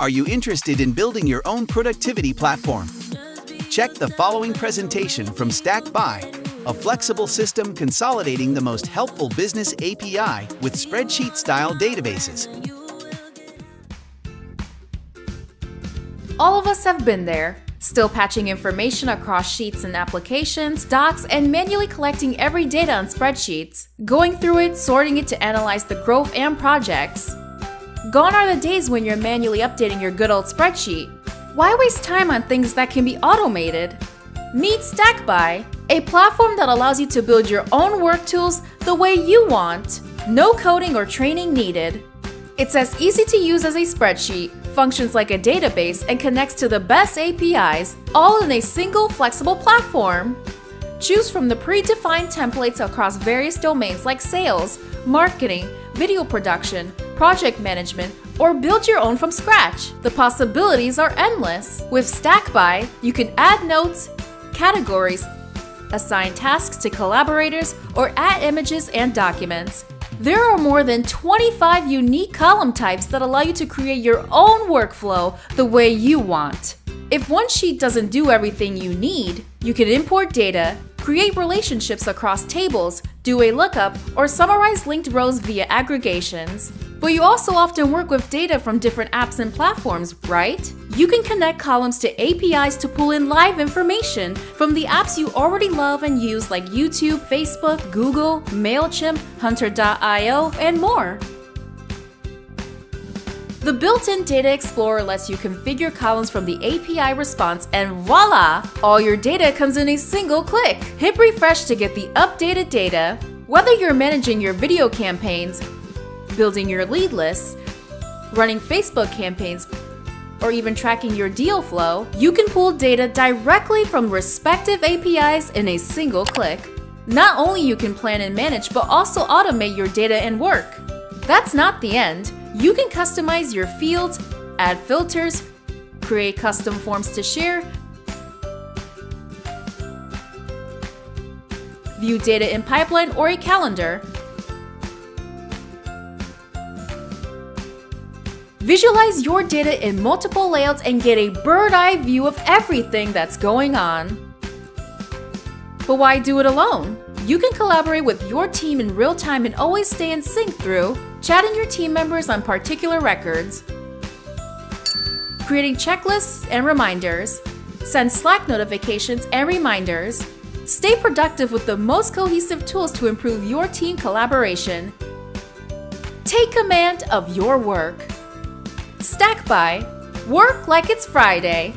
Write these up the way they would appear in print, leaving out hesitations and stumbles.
Are you interested in building your own productivity platform? Check the following presentation from Stackby, a flexible system consolidating the most helpful business API with spreadsheet-style databases. All of us have been there, still patching information across sheets and applications, docs, and manually collecting every data on spreadsheets, going through it, sorting it to analyze the growth and projects. Gone are the days when you're manually updating your good old spreadsheet. Why waste time on things that can be automated? Meet Stackby, a platform that allows you to build your own work tools the way you want. No coding or training needed. It's as easy to use as a spreadsheet, functions like a database, and connects to the best APIs, all in a single flexible platform. Choose from the predefined templates across various domains like sales, marketing, video production, project management, or build your own from scratch. The possibilities are endless. With Stackby, you can add notes, categories, assign tasks to collaborators, or add images and documents. There are more than 25 unique column types that allow you to create your own workflow the way you want. If one sheet doesn't do everything you need, you can import data, create relationships across tables, do a lookup, or summarize linked rows via aggregations. But you also often work with data from different apps and platforms, right? You can connect columns to APIs to pull in live information from the apps you already love and use like YouTube, Facebook, Google, MailChimp, Hunter.io, and more. The built-in Data Explorer lets you configure columns from the API response, and voila! All your data comes in a single click. Hit refresh to get the updated data. Whether you're managing your video campaigns, building your lead lists, running Facebook campaigns, or even tracking your deal flow, you can pull data directly from respective APIs in a single click. Not only you can plan and manage, but also automate your data and work. That's not the end. You can customize your fields, add filters, create custom forms to share, view data in pipeline or a calendar, visualize your data in multiple layouts, and get a bird's-eye view of everything that's going on. But why do it alone? You can collaborate with your team in real time and always stay in sync through chatting your team members on particular records, creating checklists and reminders, send Slack notifications and reminders. Stay productive with the most cohesive tools to improve your team collaboration. Take command of your work. Stackby. Work like it's Friday.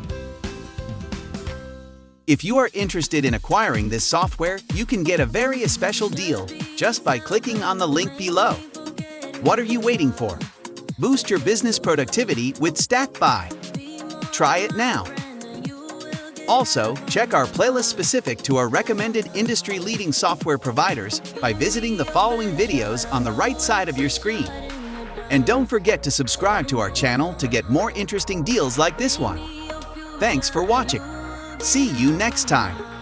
If you are interested in acquiring this software, you can get a very special deal just by clicking on the link below. What are you waiting for? Boost your business productivity with Stackby. Try it now. Also, check our playlist specific to our recommended industry-leading software providers by visiting the following videos on the right side of your screen. And don't forget to subscribe to our channel to get more interesting deals like this one. Thanks for watching. See you next time.